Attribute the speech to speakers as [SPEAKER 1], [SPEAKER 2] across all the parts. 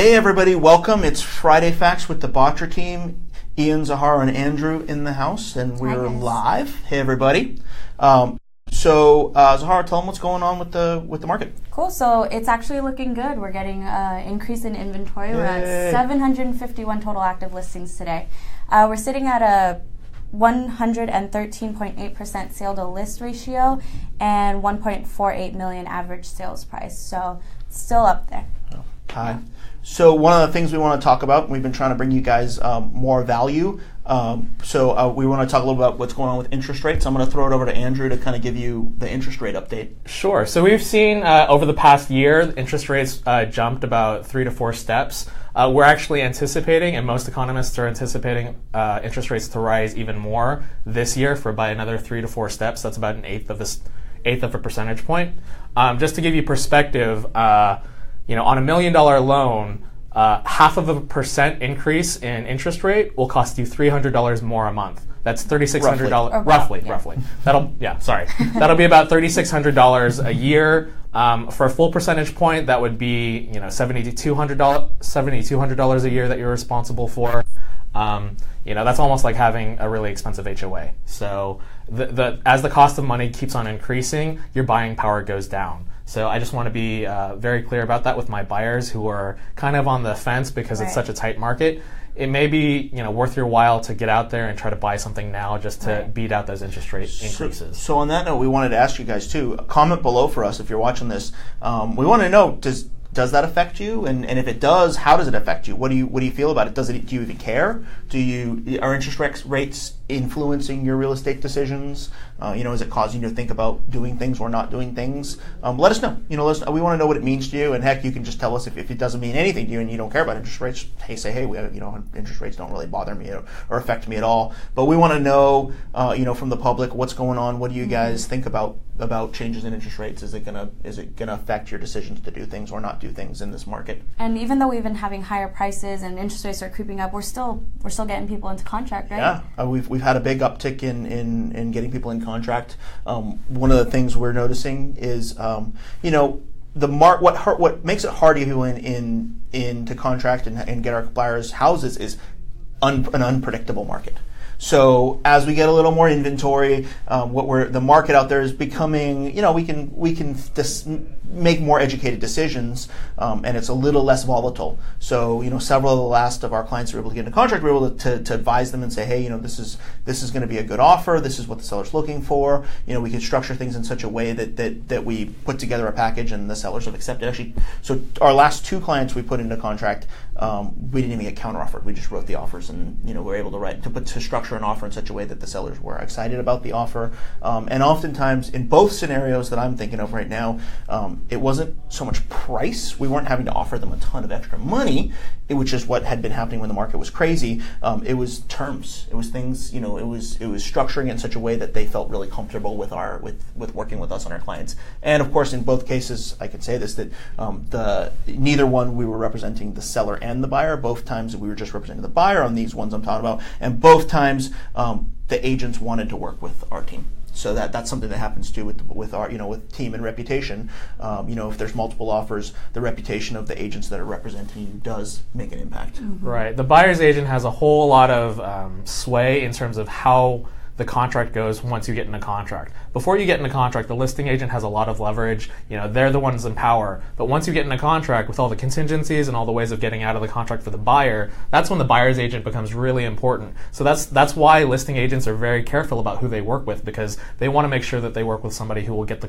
[SPEAKER 1] Hey everybody, welcome. It's Friday Facts with the Bottcher team. Ian, Zahara, and Andrew in the house, and we're live. Hey everybody. Zahara, tell them what's going on with the market.
[SPEAKER 2] Cool. So it's actually looking good. We're getting an increase in inventory. Yay. We're at 751 total active listings today. We're sitting at a 113.8% sale to list ratio and 1.48 million average sales price. So it's still up there.
[SPEAKER 1] Hi. So one of the things we want to talk about, we've been trying to bring you guys more value. We want to talk a little about what's going on with interest rates. I'm going to throw it over to Andrew to kind of give you the interest rate update.
[SPEAKER 3] Sure. So we've seen over the past year, interest rates jumped about 3 to 4 steps. We're actually anticipating, and most economists are anticipating, interest rates to rise even more this year by another 3 to 4 steps. That's about an eighth of a percentage point. Just to give you perspective, on $1 million loan, 0.5% increase in interest rate will cost you $300 more a month. That's $3,600 roughly. That'll be about $3,600 a year. For a full percentage point, that would be $7,200 a year that you're responsible for. That's almost like having a really expensive HOA. So as the cost of money keeps on increasing, your buying power goes down. So I just want to be very clear about that with my buyers who are kind of on the fence because it's such a tight market. It may be worth your while to get out there and try to buy something now just to beat out those interest rate increases.
[SPEAKER 1] So on that note, we wanted to ask you guys too. Comment below for us if you're watching this. We want to know, does that affect you? And if it does, how does it affect you? What do you feel about it? Do you even care? Are interest rates influencing your real estate decisions? Is it causing you to think about doing things or not doing things? Let us know. We want to know what it means to you. And heck, you can just tell us if it doesn't mean anything to you and you don't care about interest rates. Interest rates don't really bother me or affect me at all. But we want to know, from the public, what's going on. What do you guys think about changes in interest rates? Is it gonna affect your decisions to do things or not do things in this market?
[SPEAKER 2] And even though we've been having higher prices and interest rates are creeping up, we're still getting people into contract, right?
[SPEAKER 1] Yeah, we've had a big uptick in getting people in contract. One of the things we're noticing is what makes it hard to get people into contract and get our buyers' houses is an unpredictable market. So as we get a little more inventory, the market out there is becoming, we can make more educated decisions, and it's a little less volatile. So several of the last of our clients who were able to get into contract, we were able to advise them and say, hey, this is going to be a good offer. This is what the seller's looking for. We can structure things in such a way that we put together a package and the sellers have accepted. Actually, so our last 2 clients we put into contract, we didn't even get counteroffered. We just wrote the offers, and we were able to structure an offer in such a way that the sellers were excited about the offer. And oftentimes, in both scenarios that I'm thinking of right now, it wasn't so much price. We weren't having to offer them a ton of extra money, which is what had been happening when the market was crazy. It was terms. It was things. It was structuring it in such a way that they felt really comfortable with working with us and our clients. And of course, in both cases, I could say this, that neither one we were representing the seller and the buyer. Both times we were just representing the buyer on these ones I'm talking about, and both times the agents wanted to work with our team. So that's something that happens too with our with team and reputation. If there's multiple offers, the reputation of the agents that are representing you does make an impact.
[SPEAKER 3] Mm-hmm. Right. The buyer's agent has a whole lot of sway in terms of how the contract goes once you get in a contract. Before you get in a contract, the listing agent has a lot of leverage. They're the ones in power. But once you get in a contract with all the contingencies and all the ways of getting out of the contract for the buyer, that's when the buyer's agent becomes really important. So that's why listing agents are very careful about who they work with, because they want to make sure that they work with somebody who will get the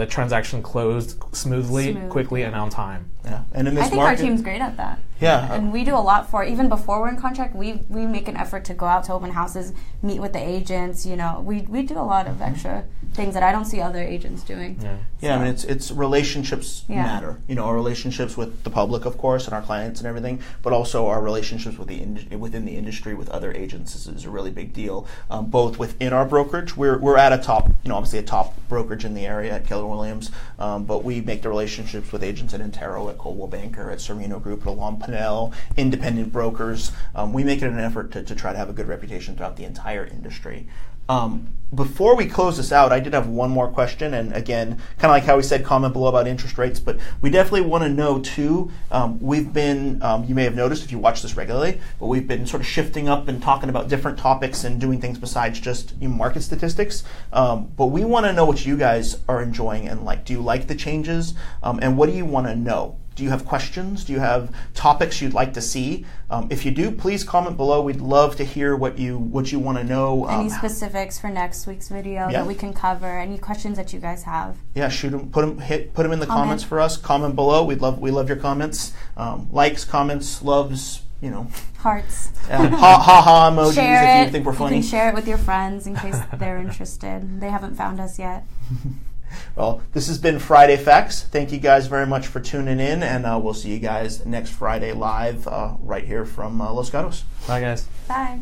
[SPEAKER 3] transaction closed smoothly, quickly, and on time.
[SPEAKER 1] Yeah, and in this
[SPEAKER 2] I think our team's great at that.
[SPEAKER 1] Yeah,
[SPEAKER 2] and we do a lot even before we're in contract. We make an effort to go out to open houses, meet with the agents. We do a lot of extra things that I don't see other agents doing.
[SPEAKER 1] Yeah, I mean it's relationships matter. Our relationships with the public, of course, and our clients and everything, but also our relationships within the industry with other agents is a really big deal. Both within our brokerage, we're at a top, obviously a top brokerage in the area at Keller Williams, but we make the relationships with agents at Intero, at Coldwell Banker, at Serino Group, at Alon Pennell, independent brokers. We make it an effort to try to have a good reputation throughout the entire industry. Before we close this out, I did have one more question, and again, kind of like how we said, comment below about interest rates, but we definitely want to know too, we've been, you may have noticed if you watch this regularly, but we've been sort of shifting up and talking about different topics and doing things besides just market statistics, but we want to know what you guys are enjoying and like. Do you like the changes, and what do you want to know? Do you have questions? Do you have topics you'd like to see? If you do, please comment below. We'd love to hear what you want to know.
[SPEAKER 2] Any specifics for next week's video that we can cover? Any questions that you guys have?
[SPEAKER 1] Yeah, shoot them. Put them in the comments for us. Comment below. We love your comments. Likes, comments, loves.
[SPEAKER 2] Hearts.
[SPEAKER 1] Ha emojis
[SPEAKER 2] share
[SPEAKER 1] if you think we're funny.
[SPEAKER 2] You can share it with your friends in case they're interested. They haven't found us yet.
[SPEAKER 1] Well, this has been Friday Facts. Thank you guys very much for tuning in, and we'll see you guys next Friday live right here from Los Gatos.
[SPEAKER 3] Bye, guys.
[SPEAKER 2] Bye.